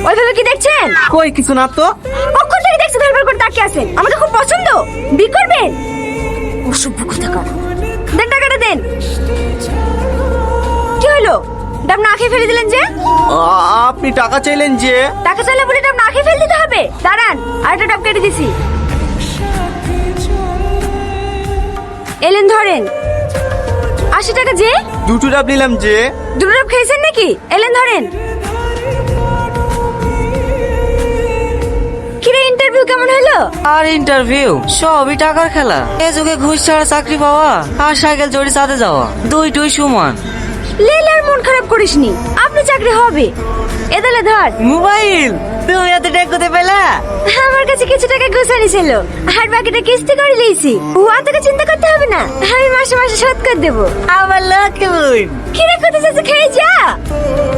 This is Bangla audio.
ওইভাবে কি দেখছেন? কই কিছু না তো। কখন থেকে দেখছেন ধরবার করে তাকিয়ে আছেন? আমাকে খুব পছন্দ, বিয়ে করবেন? অসভ্য কথা কর। দেন টাকাটা দেন। কি হলো? ডাব না খেয়ে ফেলে দিলেন যে? আপনি টাকা চাইলেন যে? টাকা চাইলে বলে ডাব না খেয়ে ফেলে দিতে হবে? দাঁড়ান, আরেকটা ডাব কেটে দিছি। এলেন ধরেন। 80 টাকা যে? দুটো ডাব নিলাম যে। দুটো ডাব খেয়েছেন নাকি? এলেন ধরেন। কিরে ইন্টারভিউ কেমন হলো? আর ইন্টারভিউ সবই টাকার খেলা। এ যুগে ঘুষ ছাড়া চাকরি পাওয়া আর সাইকেল চড়ে চাঁদে যাওয়া দুইটাই সমান। লেলার মন খারাপ করিসনি, আপনি চাকরি হবে। এদালে ধর। মোবাইল তুমি এত টাকা কোথায় পেলা? আমার কাছে কিছু টাকা গোছানি ছিল, আর বাকিটা কিস্তি করে লিয়েছি। ও তোকে চিন্তা করতে হবে না, আমি মাসে মাসে শোধ করে দেবো। আমার লক্ষ্মী বোন। কিরে কোথায় যাচ্ছে, খেয়ে যা।